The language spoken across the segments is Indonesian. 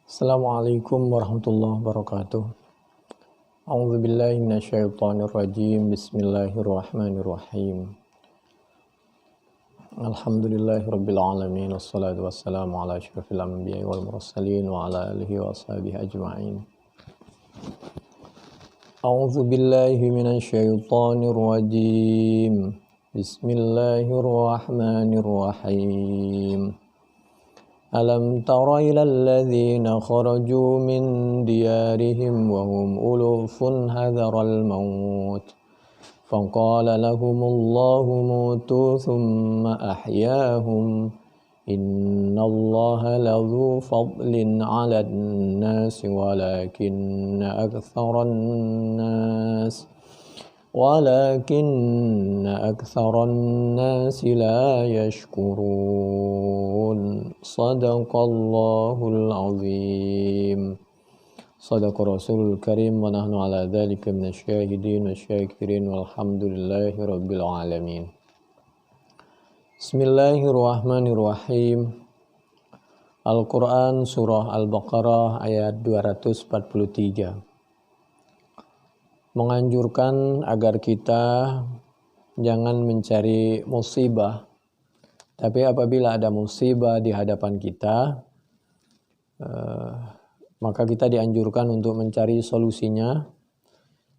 Assalamualaikum warahmatullahi wabarakatuh. A'udzu billahi minasyaitonir rajim. Bismillahirrahmanirrahim. Alhamdulillahirabbil alamin wassalatu wassalamu ala asyrofil anbiya'i wal mursalin wa ala alihi wa ashabihi ajma'in. A'udzu billahi minasyaitonir rajim. Bismillahirrahmanirrahim. Alam tara ilal ladzina kharaju min diyarihim wa hum ulufun hadharal maut faqala lahumullahu mutu thumma ahyahum innallaha ladzu fadlin 'alan nasi walakinna aktsaran nasi la yashkurun. Sadaqallahul azim. Sadaqa Rasulul Karim wa nahnu ala dzalika minasyahidin wasyakirin walhamdulillahi rabbil alamin. Bismillahirrahmanirrahim. Al-Quran Surah Al-Baqarah ayat 243 menganjurkan agar kita jangan mencari musibah, tapi apabila ada musibah di hadapan kita, maka kita dianjurkan untuk mencari solusinya,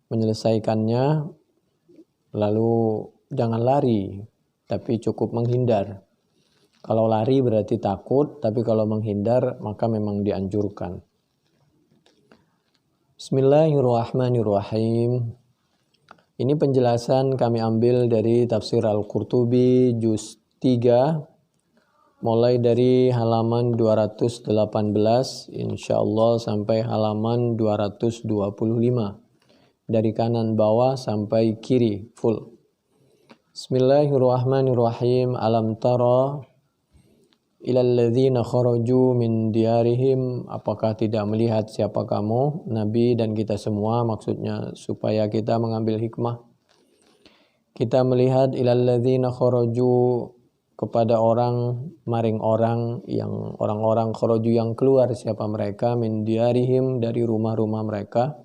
menyelesaikannya, lalu jangan lari, tapi cukup menghindar. Kalau lari berarti takut, tapi kalau menghindar maka memang dianjurkan. Bismillahirrahmanirrahim. Ini penjelasan kami ambil dari tafsir Al-Qurtubi juz 3 mulai dari halaman 218 insyaallah sampai halaman 225, dari kanan bawah sampai kiri full. Bismillahirrahmanirrahim. Alam tara ilal ladzina kharaju min diyarihim, apakah tidak melihat siapa kamu, Nabi dan kita semua, maksudnya supaya kita mengambil hikmah. Kita melihat ilal ladzina kharaju, kepada orang, maring orang yang orang-orang kharaju yang keluar, siapa mereka, min diyarihim, dari rumah-rumah mereka.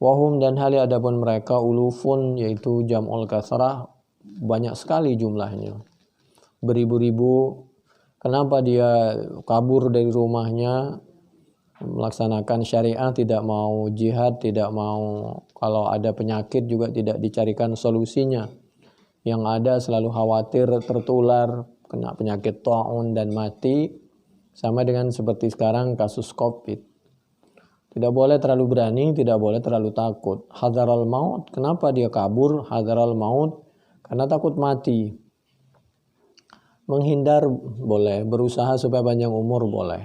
Wahum, dan hal adapun mereka, ulufun, yaitu jam'ul kasrah, banyak sekali jumlahnya, beribu-ribu. Kenapa dia kabur dari rumahnya, melaksanakan syariah, tidak mau jihad, tidak mau, kalau ada penyakit juga tidak dicarikan solusinya. Yang ada selalu khawatir tertular, kena penyakit ta'un dan mati, sama dengan seperti sekarang kasus COVID. Tidak boleh terlalu berani, tidak boleh terlalu takut. Hadzaral maut, kenapa dia kabur? Hadzaral maut, karena takut mati. Menghindar boleh, berusaha supaya panjang umur boleh.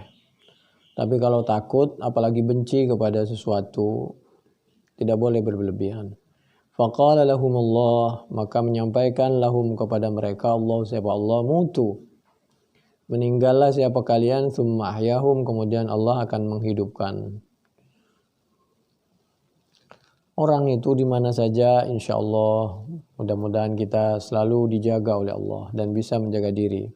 Tapi kalau takut, apalagi benci kepada sesuatu, tidak boleh berlebihan. Faqala lahumullah, maka menyampaikan lahum kepada mereka Allah, siapa Allah, mutu, meninggallah siapa kalian, tsumma ahyahum, kemudian Allah akan menghidupkan. Orang itu di mana saja, insyaallah, mudah-mudahan kita selalu dijaga oleh Allah dan bisa menjaga diri.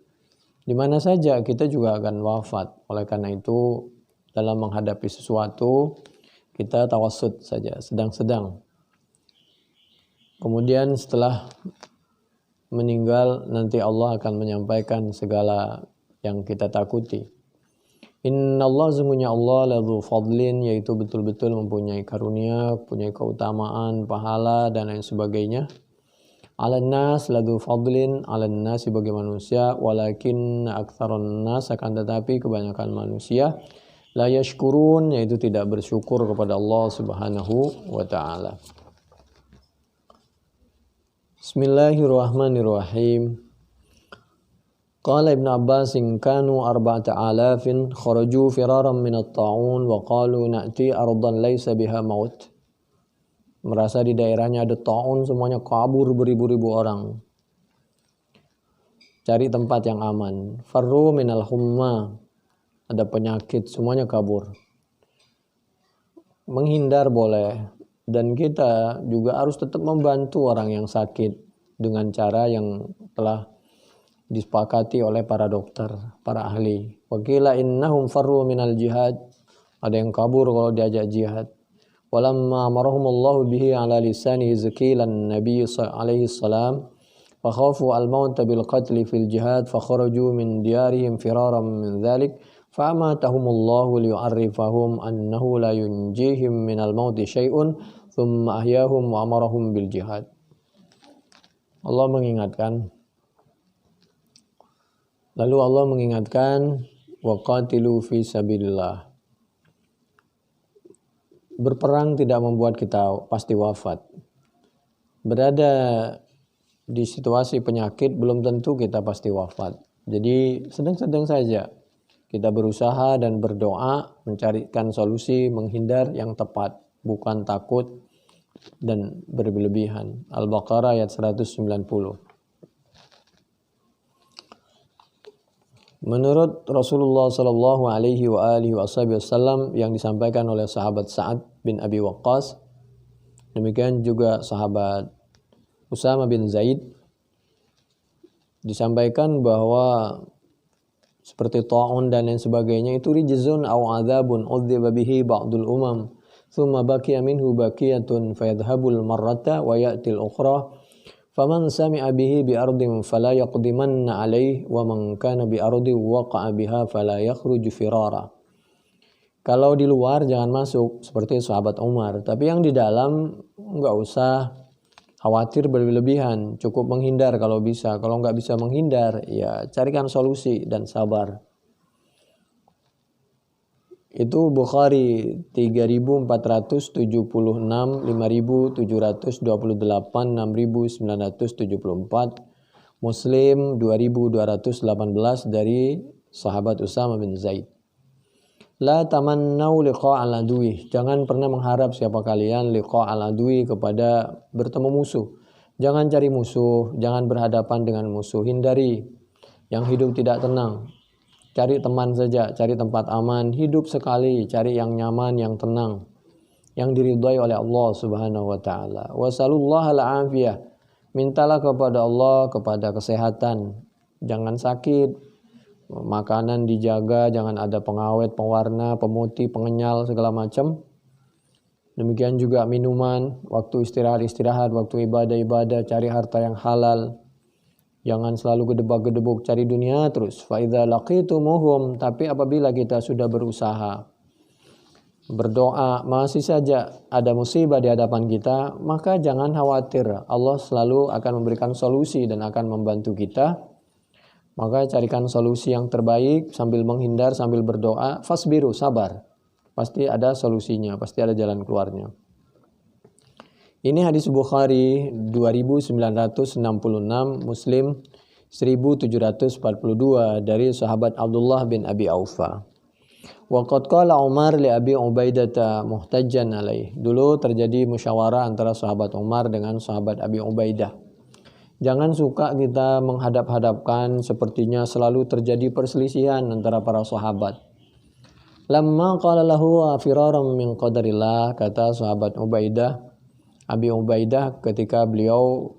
Di mana saja kita juga akan wafat. Oleh karena itu, dalam menghadapi sesuatu, kita tawassut saja, sedang-sedang. Kemudian setelah meninggal, nanti Allah akan menyampaikan segala yang kita takuti. Innallah, sungguhnya Allah, ladzu fadlin, yaitu betul-betul mempunyai karunia, mempunyai keutamaan, pahala dan lain sebagainya. 'Alan nas, ladzu fadlin 'alan nas, bagi manusia, walakin aktsaran nas, akan tetapi kebanyakan manusia, la yashkurun, yaitu tidak bersyukur kepada Allah Subhanahu wa taala. Bismillahirrahmanirrahim. Qala Ibn Abbas, in kanu 4,000 kharaju firaran min at-ta'un wa qalu na'ti ardan laysa biha maut. Merasa di daerahnya ada ta'un, semuanya kabur beribu-ribu orang. Cari tempat yang aman. Farru minal humma, ada penyakit, semuanya kabur. Menghindar boleh, dan kita juga harus tetap membantu orang yang sakit dengan cara yang telah disepakati oleh para dokter, para ahli. Wa qila innahum farru minal jihad, ada yang kabur kalau diajak jihad. Walamma amarahumullahu bihi ala lisani zakilan nabi alaihi salam fakhafu al-maut bil qatl fil jihad fakharaju min diyarihim firaran min dhalik fa'amatahumullahu liyu'arrifahum annahu la yunjihim minal mauti syai'un thumma ahyahum wa amarahum bil jihad. Allah mengingatkan, lalu Allah mengingatkan waqatilu fi sabilillah. Berperang tidak membuat kita pasti wafat. Berada di situasi penyakit belum tentu kita pasti wafat. Jadi sedang-sedang saja kita berusaha dan berdoa mencarikan solusi, menghindar yang tepat, bukan takut dan berlebihan. Al-Baqarah ayat 190. Menurut Rasulullah sallallahu alaihi wasallam yang disampaikan oleh sahabat Sa'ad bin Abi Waqqas, demikian juga sahabat Usama bin Zaid, disampaikan bahwa seperti ta'un dan lain sebagainya itu rijzun aw adzabun udziba bihi ba'dul umam thumma baqiya minhu baqiyatun fayadhhabul marrata wa ya'til ukhra faman sami'a bihi bi ardin fala yaqdimanna alaihi wa man kana bi ardi waqa'a biha fala yakhruju firara. Kalau di luar jangan masuk seperti sahabat Umar, tapi yang di dalam enggak usah khawatir berlebihan, cukup menghindar kalau bisa. Kalau enggak bisa menghindar, ya carikan solusi dan sabar. Itu Bukhari 3476, 5728, 6974, Muslim 2218 dari sahabat Usama bin Zaid. La tamannau liqa'al adwi. Jangan pernah mengharap siapa kalian liqa'al adwi kepada bertemu musuh. Jangan cari musuh, jangan berhadapan dengan musuh. Hindari yang hidup tidak tenang. Cari teman saja, cari tempat aman, hidup sekali, cari yang nyaman, yang tenang, yang diridhai oleh Allah Subhanahu wa taala. Wasallallahu al-afiyah. Mintalah kepada Allah kepada kesehatan. Jangan sakit. Makanan dijaga, jangan ada pengawet, pewarna, pemutih, pengenyal segala macam. Demikian juga minuman, waktu istirahat, waktu ibadah, cari harta yang halal. Jangan selalu gedebak-gedebuk cari dunia terus. Fa idza laqitumuhum, tapi apabila kita sudah berusaha berdoa masih saja ada musibah di hadapan kita, maka jangan khawatir. Allah selalu akan memberikan solusi dan akan membantu kita. Maka carikan solusi yang terbaik sambil menghindar, sambil berdoa. Fasbiru, sabar. Pasti ada solusinya, pasti ada jalan keluarnya. Ini hadis Bukhari 2966, Muslim 1742 dari sahabat Abdullah bin Abi Aufa. Wa qad qala Umar li Abi Ubaidah muhtajjan alaih. Dulu terjadi musyawarah antara sahabat Umar dengan sahabat Abi Ubaidah. Jangan suka kita menghadap-hadapkan, sepertinya selalu terjadi perselisihan antara para sahabat. Lamma qala lahu firaram min qadarillah, kata sahabat Abi Ubaidah ketika beliau,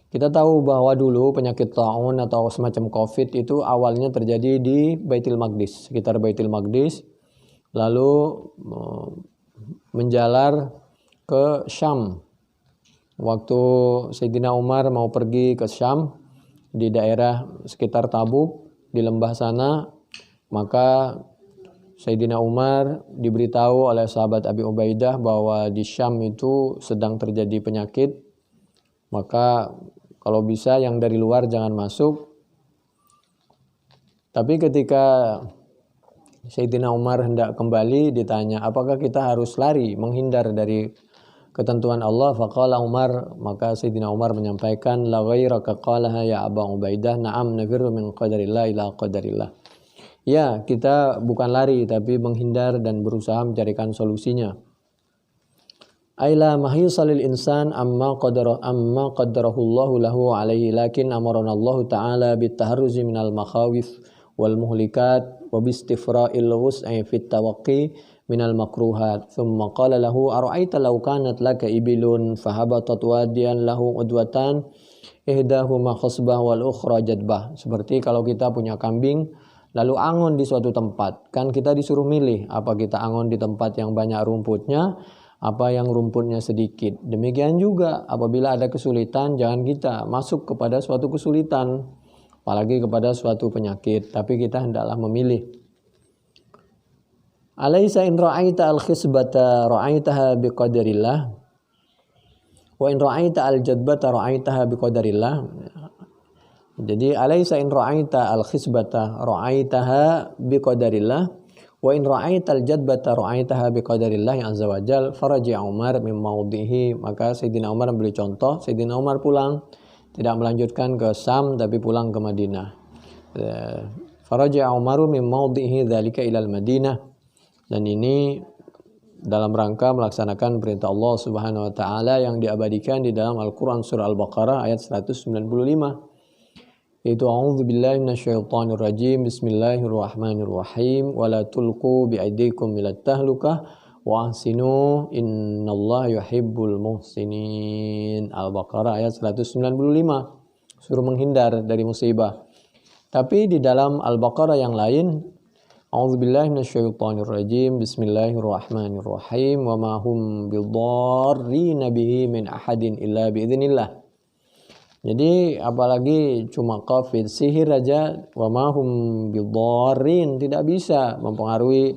kita tahu bahwa dulu penyakit ta'un atau semacam COVID itu awalnya terjadi di Baitul Maqdis, sekitar Baitul Maqdis, lalu menjalar ke Syam. Waktu Sayyidina Umar mau pergi ke Syam di daerah sekitar Tabuk, di lembah sana, maka Sayyidina Umar diberitahu oleh sahabat Abi Ubaidah bahwa di Syam itu sedang terjadi penyakit. Maka kalau bisa yang dari luar jangan masuk. Tapi ketika Sayyidina Umar hendak kembali, ditanya apakah kita harus lari menghindar dari ketentuan Allah? Faqala Umar, maka Sayyidina Umar menyampaikan, la ghairaka qalaha ya Aba Ubaidah, na'am nafirru min qadarillah ila qadarillah. Ya, kita bukan lari tapi menghindar dan berusaha mencarikan solusinya. Aila mahisalil insan amma qaddarahullahu lahu alaihi, lakin amarana Allah ta'ala bitaharruzi minal makhawif wal muhlikat wa bistifra'il wus'i fit tawaqqi minal makruhat. Thumma qala lahu ara'aita law kanat laka ibilun fahabatat wadiyan lahu udwatan ihdahuma khasbah wal ukhra jadbah. Seperti kalau kita punya kambing, lalu angon di suatu tempat. Kan kita disuruh milih, apa kita angon di tempat yang banyak rumputnya, apa yang rumputnya sedikit. Demikian juga apabila ada kesulitan, jangan kita masuk kepada suatu kesulitan, apalagi kepada suatu penyakit, tapi kita hendaklah memilih. Alaysa in ra'aita al-khisbata ra'aitaha biqadarillah wa in ra'aita al-jadbata ra'aitaha biqadarillah. Jadi alaysa in ra'aita al-khisbata ra'aitaha biqadarillah wa in ra'aita al-jadbata ra'aitaha biqadarillah azza wa jal faraji Umar min maudhihi. Maka Sayyidina Umar memberi contoh. Sayyidina Umar pulang, tidak melanjutkan ke Sam tapi pulang ke Madinah. Faraji Umaru min maudhihi dzalika ila al-Madinah. Dan ini dalam rangka melaksanakan perintah Allah Subhanahu wa taala yang diabadikan di dalam Al-Qur'an surah Al-Baqarah ayat 195. Yaitu a'udzubillahi minasyaitonir rajim. Bismillahirrahmanirrahim. Wala tulqu biaidikum ilat tahlukah wa ahsinu innallaha yuhibbul muhsinin. Al-Baqarah ayat 195. Suruh menghindar dari musibah. Tapi di dalam Al-Baqarah yang lain, a'udzubillahi minasyaitonir rajim. Bismillahirrahmanirrahim. Wa ma hum bidarrina bihi min ahadin illa biidznillah. Jadi apalagi cuma COVID, sihir aja wa ma hum bidarrin tidak bisa mempengaruhi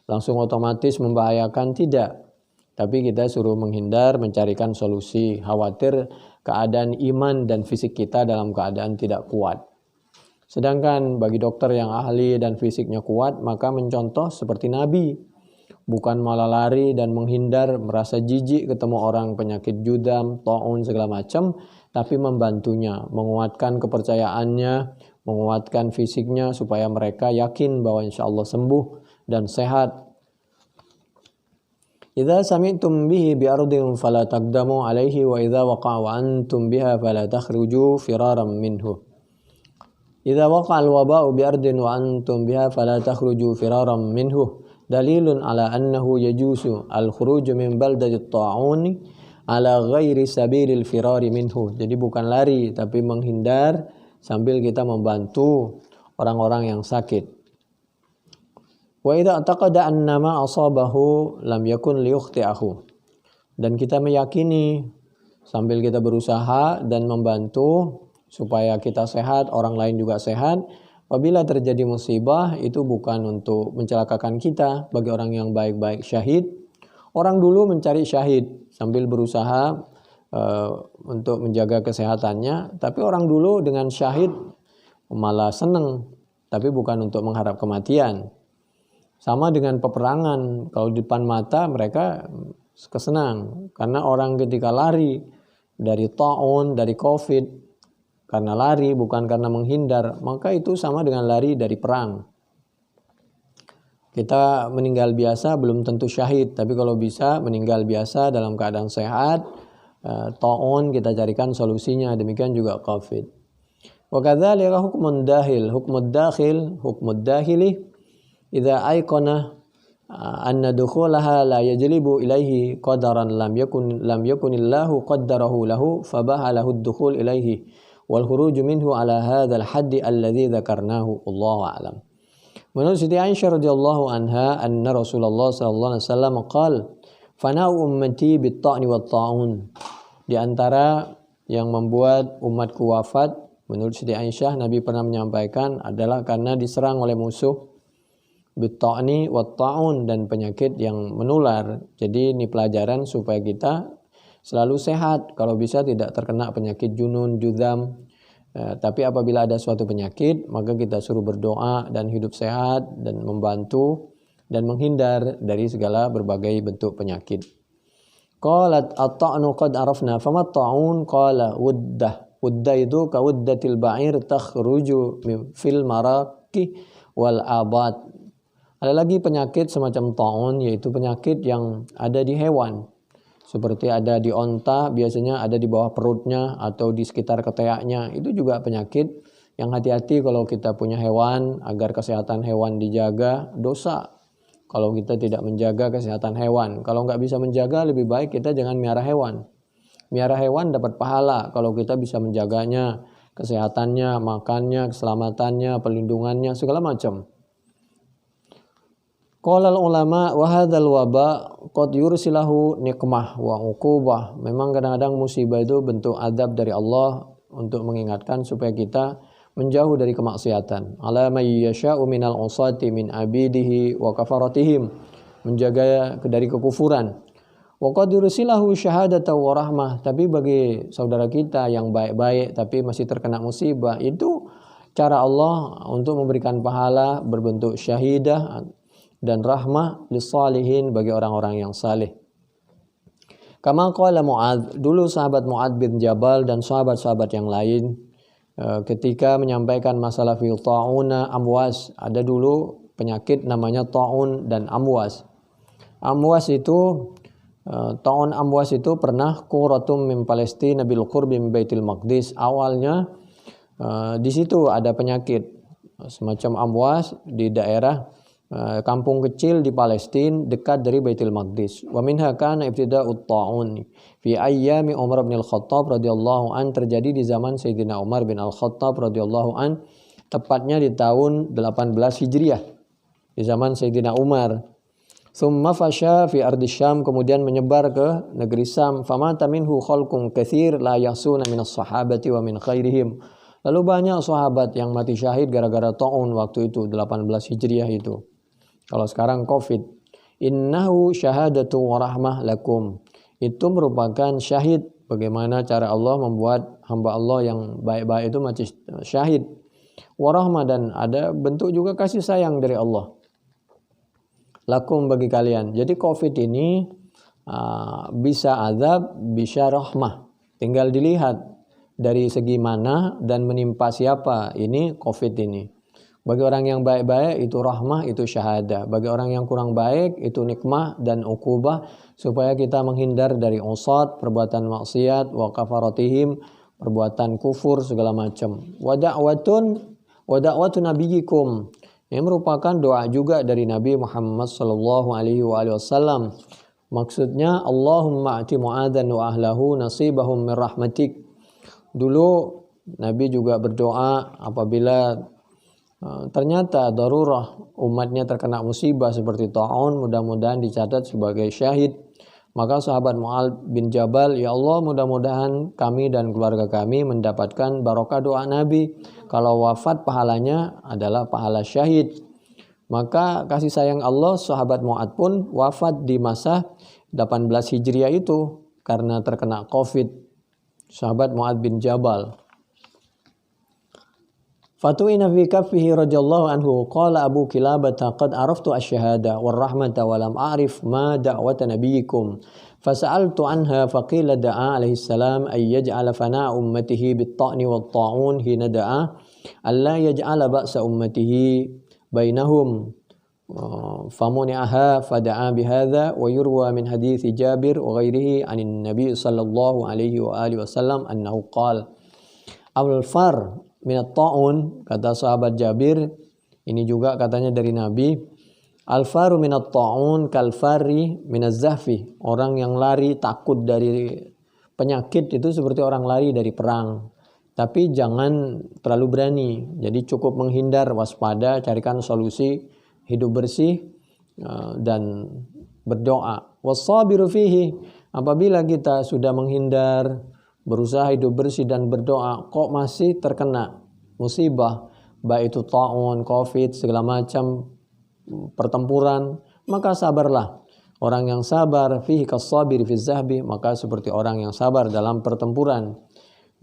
langsung otomatis membahayakan, tidak. Tapi kita suruh menghindar, mencarikan solusi, khawatir keadaan iman dan fisik kita dalam keadaan tidak kuat. Sedangkan bagi dokter yang ahli dan fisiknya kuat, maka mencontoh seperti Nabi. Bukan malah lari dan menghindar, merasa jijik ketemu orang penyakit judam, taun, segala macam, tapi membantunya, menguatkan kepercayaannya, menguatkan fisiknya supaya mereka yakin bahwa insya Allah sembuh dan sehat. Idza sami'tum bihi bi ardin fala taqdamu alaihi wa idza waqa'a wa antum biha fala takhruju firaran minhu. Idza waqa'a al-waba'u bi ardin wa antum biha fala takhruju firaran minhu. Dalilun ala annahu yajuzu al-khuruj min baldati at-ta'un ala ghairi sabilil firari minhu. Jadi bukan lari tapi menghindar sambil kita membantu orang-orang yang sakit. Wa idza taqada annama asabahu lam yakun liyukhti'ahu. Dan kita meyakini sambil kita berusaha dan membantu supaya kita sehat, orang lain juga sehat. Apabila terjadi musibah, itu bukan untuk mencelakakan kita. Bagi orang yang baik-baik syahid, orang dulu mencari syahid sambil berusaha untuk menjaga kesehatannya. Tapi orang dulu dengan syahid malah senang, tapi bukan untuk mengharap kematian. Sama dengan peperangan, kalau di depan mata mereka kesenang. Karena orang ketika lari dari ta'un, dari COVID, karena lari bukan karena menghindar, maka itu sama dengan lari dari perang. Kita meninggal biasa belum tentu syahid, tapi kalau bisa meninggal biasa dalam keadaan sehat, ta'un kita carikan solusinya, demikian juga COVID. Wa kadzalika hukmun dahil, hukmud dahili idza aikana anna dukhulaha la yajlibu ilaihi qadaran lam yakunillahu qaddarahu lahu fabaha lahu ad-dukhul ilaihi wal khuruj minhu ala hadzal haddi alladzi dzakarnahu. Allahu a'lam. Menurut Siti Aisyah radhiyallahu anha, anna Rasulullah sallallahu alaihi wasallam qala fana'u ummati bit-ta'ni wat-ta'un. Di antara yang membuat umatku wafat, menurut Siti Aisyah, Nabi pernah menyampaikan adalah karena diserang oleh musuh bit-ta'ni wat-ta'un dan penyakit yang menular. Jadi ini pelajaran supaya kita selalu sehat, kalau bisa tidak terkena penyakit junun, judam. Tapi apabila ada suatu penyakit, maka kita suruh berdoa dan hidup sehat dan membantu dan menghindar dari segala berbagai bentuk penyakit. Qalat at-ta'nu qad arafna fama at-ta'un qala wuddah. Wuddah itu ka wuddatil ba'ir takhruju fil maraqi wal abad. Ada lagi penyakit semacam ta'un, yaitu penyakit yang ada di hewan. Seperti ada di onta, biasanya ada di bawah perutnya atau di sekitar ketiaknya. Itu juga penyakit yang hati-hati kalau kita punya hewan, agar kesehatan hewan dijaga. Dosa kalau kita tidak menjaga kesehatan hewan. Kalau nggak bisa menjaga, lebih baik kita jangan miara hewan. Miara hewan dapat pahala kalau kita bisa menjaganya, kesehatannya, makannya, keselamatannya, perlindungannya, segala macam. Qala ulama wa hadzal waba qad yursilahu nikmah wa uqubah. Memang kadang-kadang musibah itu bentuk azab dari Allah untuk mengingatkan supaya kita menjauh dari kemaksiatan. Ala may yasha'u minal usati min abidihi wa kafaratihim, menjaga dari kekufuran. Wa qad yursilahu syahadatan wa rahmah, tapi bagi saudara kita yang baik-baik tapi masih terkena musibah, itu cara Allah untuk memberikan pahala berbentuk syahidah dan rahmah lissalihin, bagi orang-orang yang saleh. Kama qala Mu'adz, dulu sahabat Mu'adz bin Jabal dan sahabat-sahabat yang lain ketika menyampaikan masalah fil ta'una amwas, ada dulu penyakit namanya ta'un dan amwas. Amwas itu ta'un amwas itu pernah quratum min Palestina bil qurbi min Baitul Maqdis. Awalnya di situ ada penyakit semacam amwas di daerah kampung kecil di Palestina dekat dari Baitul Maqdis. Wa minha kana ibtida'ut ta'un fi ayyami Umar bin Al-Khattab radhiyallahu an, terjadi di zaman Sayyidina Umar bin Al-Khattab radhiyallahu an, tepatnya di tahun 18 Hijriah, di zaman Sayyidina Umar. Tsumma fasha fi ardi Syam, kemudian menyebar ke negeri Syam. Famata minhu khalqun katsir la yahsuna minas sahabati wa min khairihim. Lalu banyak sahabat yang mati syahid gara-gara ta'un waktu itu 18 Hijriah itu. Kalau sekarang Covid. Innahu syahadatu wa rahmah lakum. Itu merupakan syahid, bagaimana cara Allah membuat hamba Allah yang baik-baik itu mati syahid. Wa rahmah, dan ada bentuk juga kasih sayang dari Allah. Lakum, bagi kalian. Jadi Covid ini bisa azab, bisa rahmah. Tinggal dilihat dari segi mana dan menimpa siapa ini Covid ini. Bagi orang yang baik-baik itu rahmah, itu syahadah. Bagi orang yang kurang baik itu nikmah dan uqubah, supaya kita menghindar dari usat, perbuatan maksiat, wa kafaratihim, perbuatan kufur segala macam. Wa da'watu nabiyikum, yang merupakan doa juga dari Nabi Muhammad sallallahu alaihi wasallam. Maksudnya Allahumma ati mu'adzan wa ahlahu nasibahum min rahmatik. Dulu Nabi juga berdoa apabila ternyata darurah umatnya terkena musibah seperti ta'un, mudah-mudahan dicatat sebagai syahid. Maka sahabat Mu'adz bin Jabal, ya Allah, mudah-mudahan kami dan keluarga kami mendapatkan barokah doa Nabi. Kalau wafat pahalanya adalah pahala syahid. Maka kasih sayang Allah, sahabat Mu'adz pun wafat di masa 18 Hijriah itu karena terkena Covid. Sahabat Mu'adz bin Jabal. Fatu'ina fi kaffihi radhiyallahu anhu qala Abu Kilabah qad araftu asy-syahada war rahmata wa lam a'rif ma da'wata nabiyyikum fasa'altu anha faqila da'a alaihi salam ay yaj'ala fana'a ummatihi bit-ta'ni wat-ta'un hina da'a alla yaj'ala ba'sa ummatihi bainahum famuni'aha fada'a bihadza wa yurwa min hadithi Jabir wa ghairihi 'anin nabiy sallallahu alaihi wa alihi wasallam annahu qala al-far minat ta'un, kata sahabat Jabir, ini juga katanya dari Nabi, al-faru minat ta'un kalfari minaz zahfi, orang yang lari takut dari penyakit itu seperti orang lari dari perang. Tapi jangan terlalu berani, jadi cukup menghindar, waspada, carikan solusi, hidup bersih dan berdoa. Wassabiru fihi, apabila kita sudah menghindar, berusaha hidup bersih dan berdoa, kok masih terkena musibah, baik itu ta'un, Covid, segala macam pertempuran, maka sabarlah. Orang yang sabar fihi kas-sabiri fi zahbi, maka seperti orang yang sabar dalam pertempuran,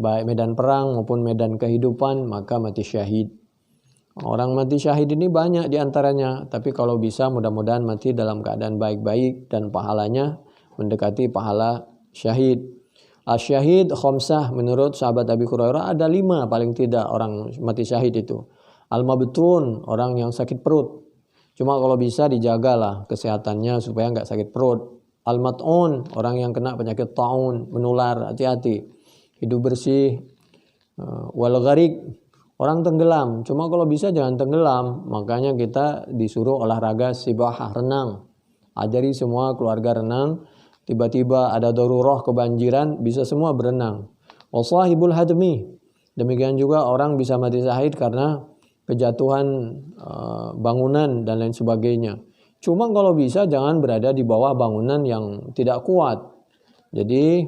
baik medan perang maupun medan kehidupan, maka mati syahid. Orang mati syahid ini banyak diantaranya, tapi kalau bisa mudah-mudahan mati dalam keadaan baik-baik dan pahalanya mendekati pahala syahid. Asyahid khamsah, menurut sahabat Abi Hurairah ada 5 paling tidak orang mati syahid itu. Al-mabtun, orang yang sakit perut. Cuma kalau bisa dijagalah kesehatannya supaya nggak sakit perut. Al-mat'un, orang yang kena penyakit ta'un, menular, hati-hati. Hidup bersih. Wal gharik, orang tenggelam. Cuma kalau bisa jangan tenggelam. Makanya kita disuruh olahraga sibahah, renang. Ajari semua keluarga renang. Tiba-tiba ada darurah kebanjiran, bisa semua berenang. Wasahibul hadmi, Demikian juga orang bisa mati syahid karena kejatuhan bangunan dan lain sebagainya. Cuma kalau bisa jangan berada di bawah bangunan yang tidak kuat. Jadi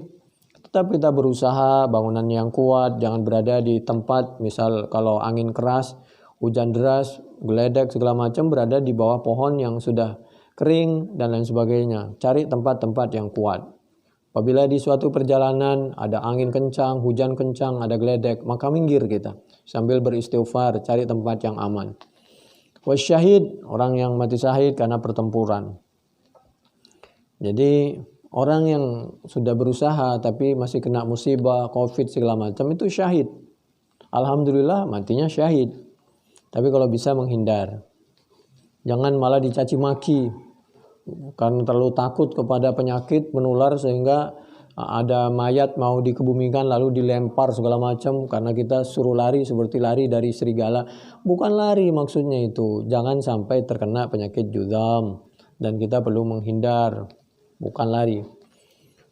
tetap kita berusaha bangunan yang kuat, jangan berada di tempat misal kalau angin keras, hujan deras, geledek segala macam berada di bawah pohon yang sudah kering dan lain sebagainya. Cari tempat-tempat yang kuat. Apabila di suatu perjalanan ada angin kencang, hujan kencang, ada geledek, maka minggir kita sambil beristighfar, cari tempat yang aman. Wasyahid, orang yang mati syahid karena pertempuran. Jadi orang yang sudah berusaha tapi masih kena musibah, covid segala macam itu syahid. Alhamdulillah matinya syahid. Tapi kalau bisa menghindar. Jangan malah dicaci maki. Karena terlalu takut kepada penyakit menular sehingga ada mayat mau dikebumikan lalu dilempar segala macam karena kita suruh lari seperti lari dari serigala. Bukan lari maksudnya itu. Jangan sampai terkena penyakit juzam dan kita perlu menghindar. Bukan lari.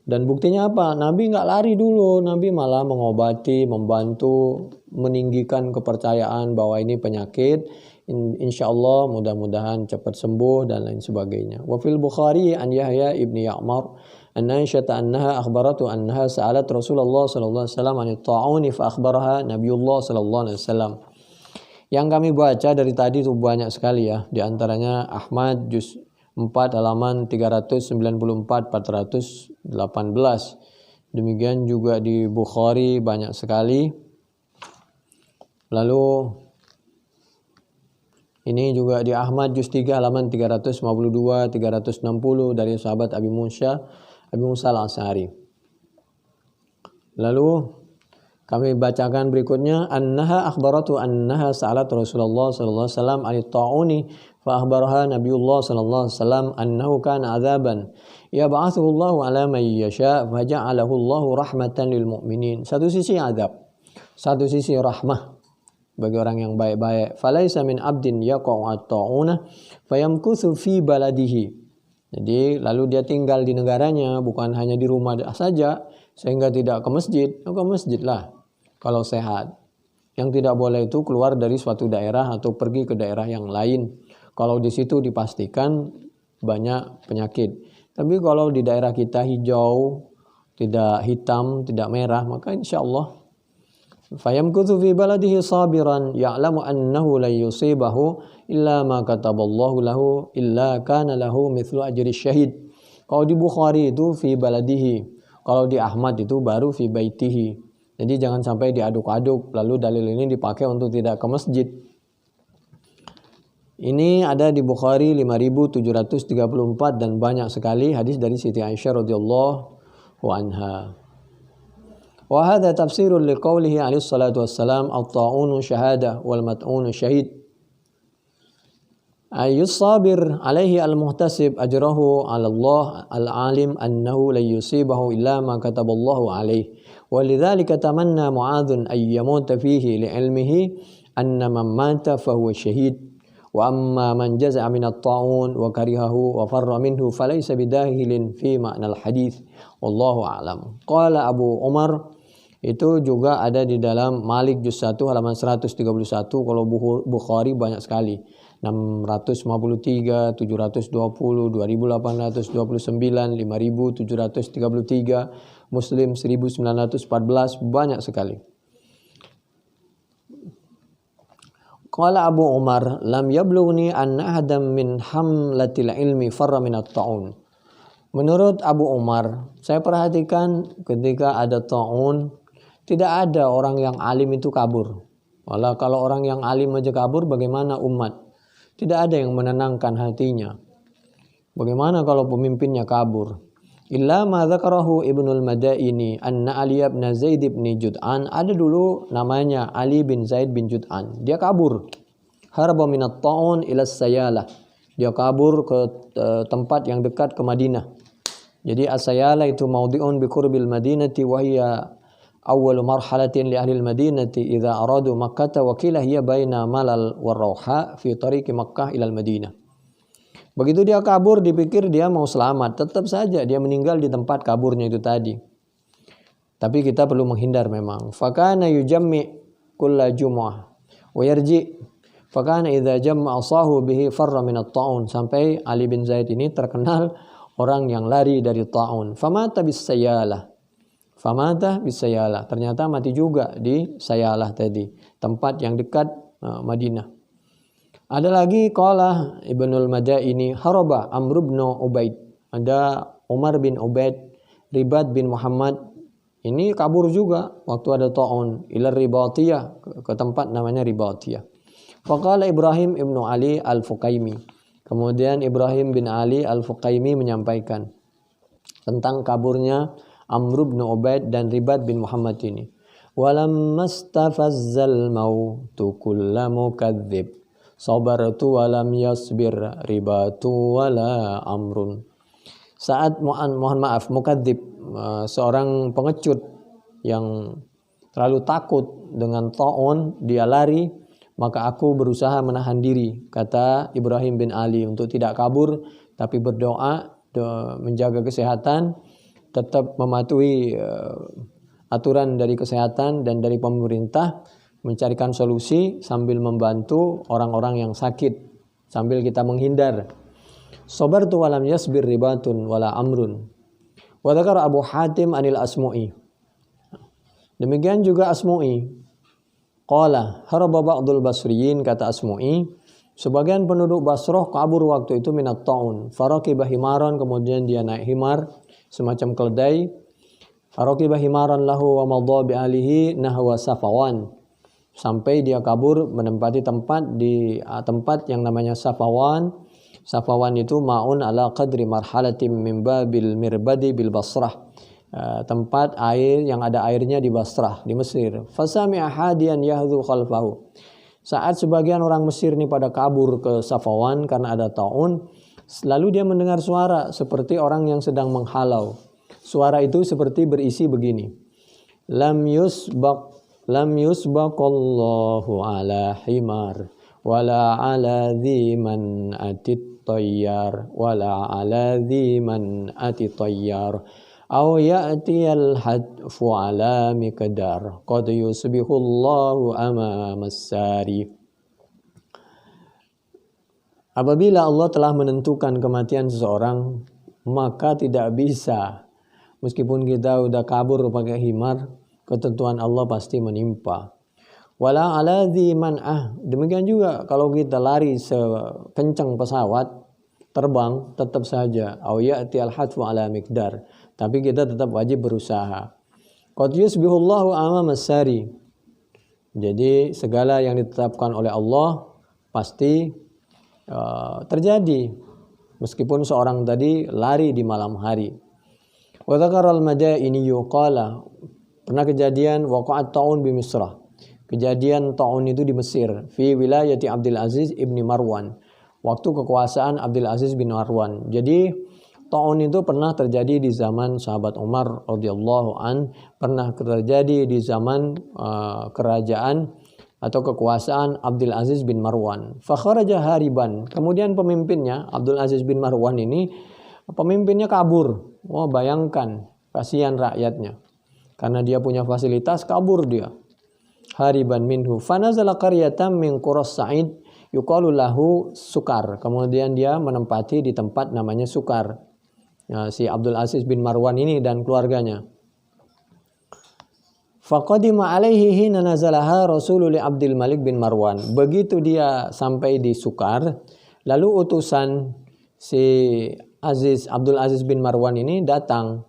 Dan buktinya apa? Nabi nggak lari dulu. Nabi malah mengobati, membantu, meninggikan kepercayaan bahwa ini penyakit. Insya Allah mudah-mudahan cepat sembuh dan lain sebagainya. Wa fil Bukhari an Yahya ibni Ya'mar an Aisyah annaha akhbaratu annaha sa'alat Rasulullah sallallahu alaihi wasallam an ta'uni fa akhbaraha Nabiullah sallallahu alaihi wasallam. Yang kami baca dari tadi itu banyak sekali ya. Di antaranya Ahmad juz 4 halaman 394 418. Demikian juga di Bukhari banyak sekali. Lalu ini juga di Ahmad juz 3 halaman 352 360 dari sahabat Abi Musa al-Asy'ari. Lalu kami bacakan berikutnya annaha akhbaratu annaha sa'alat Rasulullah sallallahu alaihi wasallam an ta'uni fa akhbaraha Nabiullah sallallahu alaihi wasallam annahu kana adzaban yab'athuhu Allah ala man yasha fa ja'alahu Allah rahmatan lil mu'minin. Satu sisi azab, satu sisi rahmah bagi orang yang baik-baik. Falaisa min abdin yaqa'u at-ta'una fayamkuthu fi baladihi. Jadi lalu dia tinggal di negaranya, bukan hanya di rumah saja sehingga tidak ke masjid. Ke masjid lah kalau sehat. Yang tidak boleh itu keluar dari suatu daerah atau pergi ke daerah yang lain. Kalau di situ dipastikan banyak penyakit. Tapi kalau di daerah kita hijau, tidak hitam, tidak merah, maka insya Allah fayamkuthu fi baladihi sabiran ya'lamu annahu la yusibahu illa ma kataballahu lahu illa kana lahu mithlu ajri syahid. Kalau di Bukhari itu fi baladihi, kalau di Ahmad itu baru fi baitihi. Jadi jangan sampai diaduk-aduk lalu dalil ini dipakai untuk tidak ke masjid. Ini ada di Bukhari 5734 dan banyak sekali hadis dari Siti Aisyah radhiyallahu anha. Wa hadha tafsirun liqaulihi alaihi salatu wassalam at-ta'unu syahada wal mat'unu syahid. Ayus sabir alaihi al-muhtasib ajrahu 'ala Allah al-alim annahu la yusibahu illa ma kataballahu alaihi. Walidzalika tamanna Mu'adzun ay yamuta fihi li'ilmihi anna man mata fahuwa syahid. Wa amma man jaza'a min at-ta'un wa karihahu wa farra minhu falaysa bidahilin fi ma'nal hadits. Wallahu a'lam. Qala Abu Umar, itu juga ada di dalam Malik juz 1 halaman 131. Kalau Bukhari banyak sekali. 653, 720, 2829, 5733, Muslim 1914, banyak sekali. Qala Abu Umar, lam yablughni an ahadam min hamlatil ilmi farra min at-ta'un. Menurut Abu Umar, saya perhatikan ketika ada ta'un, tidak ada orang yang alim itu kabur. Walau kalau orang yang alim aja kabur, bagaimana umat? Tidak ada yang menenangkan hatinya. Bagaimana kalau pemimpinnya kabur? Illa ma dzakarahu Ibnul Madaini anna Ali bin Zaid bin Jud'an, ada dulu namanya Ali bin Zaid bin Jud'an. Dia kabur. Harba minat ta'un ila Sayalah. Dia kabur ke tempat yang dekat ke Madinah. Jadi As-Sayalah itu maudhi'un bi qurbil Madinati wa hiya awal marhalatin li ahli al-Madinati idza aradu Makkah wa qila hiya baina Malal wa Rauha fi tariqi Makkah ila al-Madinah. Begitu dia kabur, dipikir dia mau selamat, tetap saja dia meninggal di tempat kaburnya itu tadi. Tapi kita perlu menghindar memang. Fakana yujammi kulla jum'ah wa yarji fakana idza jamma asahu bihi farra min at-ta'un. Sampai Ali bin Zaid ini terkenal orang yang lari dari ta'un. Famata bis-sayalah. Ternyata mati juga di Sayalah tadi, tempat yang dekat Madinah. Ada lagi qala Ibnul Madaini haraba Amr bin Ubaid. Ada Umar bin Ubaid, Ribad bin Muhammad ini kabur juga waktu ada ta'un ila Ribatiyah, ke tempat namanya Ribatiyah. Faqala Ibrahim ibnu Ali al-Fuqaimi. Kemudian Ibrahim bin Ali al-Fuqaimi menyampaikan tentang kaburnya Amr bin Ubaid dan Ribad bin Muhammad ini. Walamma stafazzal mautu kullu mukadzib sabartu walam yasbir ribatu wala amrun. Saat mukadzib, seorang pengecut yang terlalu takut dengan ta'un, dia lari, maka aku berusaha menahan diri, kata Ibrahim bin Ali, untuk tidak kabur tapi berdoa, menjaga kesehatan, tetap mematuhi aturan dari kesehatan dan dari pemerintah, mencarikan solusi sambil membantu orang-orang yang sakit, sambil kita menghindar. Sabartu walam yasbir ribatun wala amrun. Wa dzakara Abu Hatim anil Asmu'i. Demikian juga Asmu'i. Qala haraba ba'dul basriyin, kata Asmu'i, sebagian penduduk Basrah kabur waktu itu minat ta'un. Faraqiba himaran, kemudian dia naik himar semacam keledai. Faraqiba himaran lahu wa madha bi alihi nahwa Safawan. Sampai dia kabur menempati tempat di tempat yang namanya Safawan. Safawan itu ma'un ala qadri marhalatim min babil mirbadi bil Basrah. Tempat air yang ada airnya di Basrah, di Mesir. Fasami'a hadiyan yahdhu khalfahu. Saat sebagian orang Mesir ini pada kabur ke Safawan karena ada ta'un, lalu dia mendengar suara seperti orang yang sedang menghalau. Suara itu seperti berisi begini. Lam yusbaqallahu ala himar wala ala dhiman atit tayyar wala ala dhiman atit tayyar aw ya'tiyal hadfu ala miqdar qad yusbihullahu amamas sari. Apabila Allah telah menentukan kematian seseorang, maka tidak bisa, meskipun kita udah kabur pakai himar, ketentuan Allah pasti menimpa. Wala ala dhi man'ah. Demikian juga kalau kita lari sekencang pesawat terbang, tetap saja au ya'tiyal hadfu ala miqdar. Tapi kita tetap wajib berusaha. Qad yusbihullahu amamas sari. Jadi segala yang ditetapkan oleh Allah pasti terjadi, meskipun seorang tadi lari di malam hari. Wa dzakara al-Madaini yuqala, pernah kejadian waqa'at ta'un bi Misrah. Kejadian ta'un itu di Mesir, fi wilayati Abdul Aziz ibni Marwan, waktu kekuasaan Abdul Aziz bin Marwan. Jadi ta'un itu pernah terjadi di zaman sahabat Umar radhiyallahu an, pernah terjadi di zaman kerajaan atau kekuasaan Abdul Aziz bin Marwan. Fakharaja hariban. Kemudian pemimpinnya Abdul Aziz bin Marwan ini, pemimpinnya kabur. Wah, bayangkan, kasihan rakyatnya. Karena dia punya fasilitas, kabur dia. Hariban minhu. Fanazala qaryatan min Quras Sa'id yuqalu lahu Sukar. Kemudian dia menempati di tempat namanya Sukar. Nah, si Abdul Aziz bin Marwan ini dan keluarganya. Faqadima alaihi hina nazalaha Rasulullah Abdul Malik bin Marwan. Begitu dia sampai di Sukar, lalu utusan si Abdul Aziz bin Marwan ini datang.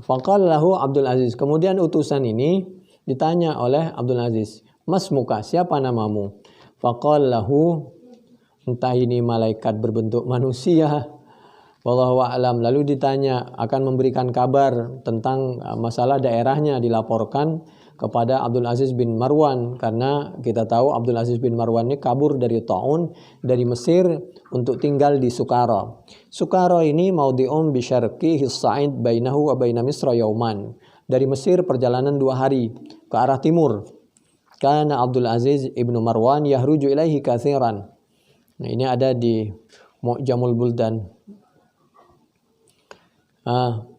Faqala lahu Abdul Aziz. Kemudian utusan ini ditanya oleh Abdul Aziz, "Mas muka, siapa namamu?" Faqala lahu, entah ini malaikat berbentuk manusia, wallahu a'lam. Lalu ditanya, akan memberikan kabar tentang masalah daerahnya, dilaporkan kepada Abdul Aziz bin Marwan, karena kita tahu Abdul Aziz bin Marwan ini kabur dari Ta'un, dari Mesir untuk tinggal di Sukara. Sukara ini maudhi'un bi syarqi Sa'id bainahu wa baina Misra yauman. Dari Mesir perjalanan 2 hari ke arah timur. Kana Abdul Aziz ibnu Marwan yahruju ilaihi katsiran. Nah, ini ada di Mu'jamul Buldan.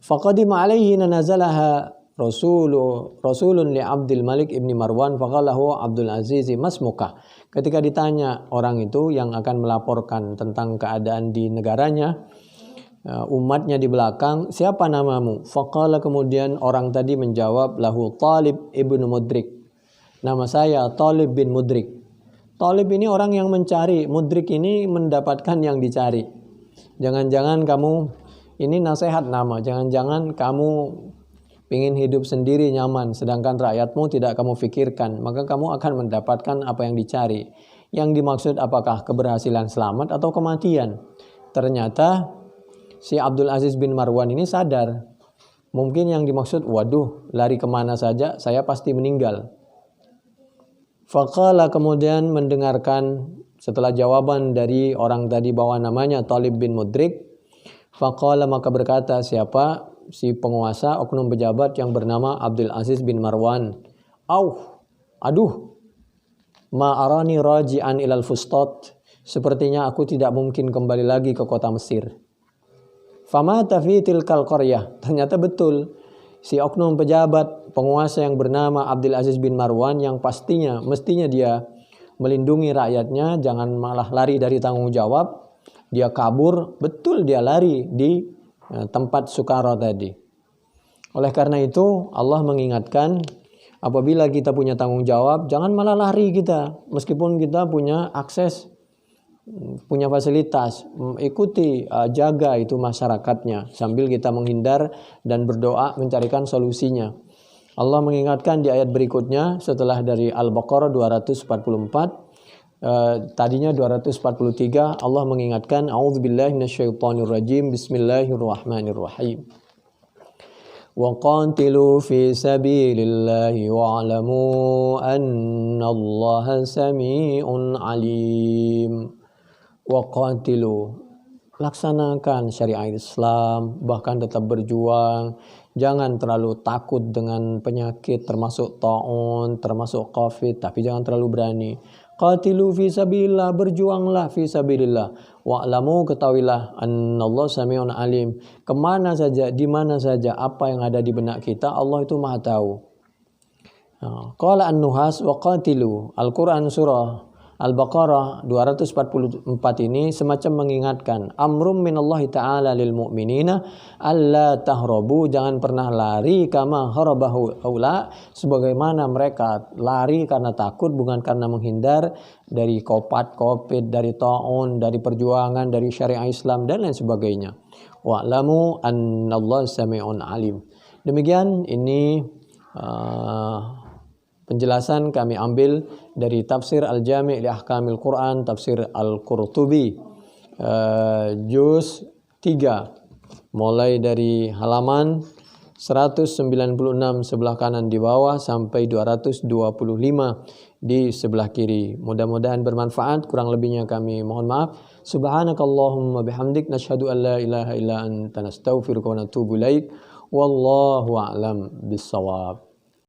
Faqadima alaihi nazalaha rasulun li Abdul Malik ibni Marwan faqalahu Abdul Aziz masmuka. Ketika ditanya orang itu yang akan melaporkan tentang keadaan di negaranya, umatnya di belakang, siapa namamu? Faqala, kemudian orang tadi menjawab, lahu Talib ibnu Mudrik. Nama saya Talib bin Mudrik. Talib ini orang yang mencari, Mudrik ini mendapatkan yang dicari. Jangan-jangan kamu, ini nasihat nama, jangan-jangan kamu ingin hidup sendiri nyaman, sedangkan rakyatmu tidak kamu fikirkan, maka kamu akan mendapatkan apa yang dicari. Yang dimaksud apakah keberhasilan selamat atau kematian? Ternyata si Abdul Aziz bin Marwan ini sadar, mungkin yang dimaksud, waduh, lari kemana saja, saya pasti meninggal. Faqala, kemudian mendengarkan setelah jawaban dari orang tadi bahwa namanya Talib bin Mudrik, faqala, maka berkata siapa? Si penguasa oknum pejabat yang bernama Abdul Aziz bin Marwan. Aduh, ma'arani raji'an ilal fustat. Sepertinya aku tidak mungkin kembali lagi ke kota Mesir. Famata fi tilkal qaryah. Ternyata betul. Si oknum pejabat penguasa yang bernama Abdul Aziz bin Marwan yang mestinya dia melindungi rakyatnya, jangan malah lari dari tanggung jawab. Dia kabur, betul dia lari di tempat sukara tadi. Oleh karena itu Allah mengingatkan, apabila kita punya tanggung jawab, jangan malah lari kita. Meskipun kita punya akses, punya fasilitas, ikuti, jaga itu masyarakatnya, sambil kita menghindar dan berdoa mencarikan solusinya. Allah mengingatkan di ayat berikutnya setelah dari Al-Baqarah 244, tadinya 243, Allah mengingatkan, a'udzubillahi minasyaitonirrajim, bismillahirrahmanirrahim. Wa qatilu fi sabilillahi wa'lamu annallaha sami'un alim. Wa qatilu, laksanakan syariat Islam, bahkan tetap berjuang. Jangan terlalu takut dengan penyakit termasuk ta'un, termasuk COVID, tapi jangan terlalu berani. Qatilu fi sabilillah, berjuanglah fi sabilillah. Wa'lamu, ketahuilah, annallaha sami'un alim. Kemana saja, di mana saja, apa yang ada di benak kita, Allah itu Maha tahu. Qala An-Nuhas wa qatilu. Al-Quran surah Al-Baqarah 244 ini semacam mengingatkan, amrum minallahi ta'ala lil mu'minina alla tahrabu, jangan pernah lari kama harabahu aula, sebagaimana mereka lari karena takut, bukan karena menghindar dari COVID, dari ta'un, dari perjuangan, dari syariat Islam dan lain sebagainya. Wa'lamu annallaha sami'un alim. Demikian ini penjelasan kami ambil dari tafsir Al-Jami' li Ahkamil Quran, tafsir Al-Qurtubi, juz 3, mulai dari halaman 196 sebelah kanan di bawah sampai 225 di sebelah kiri. Mudah-mudahan bermanfaat, kurang lebihnya kami mohon maaf. Subhanakallahumma bihamdik, nasyhadu an la ilaha illa anta, nastaghfiruka wa natubu ilaik. Wallahu a'lam bissawab.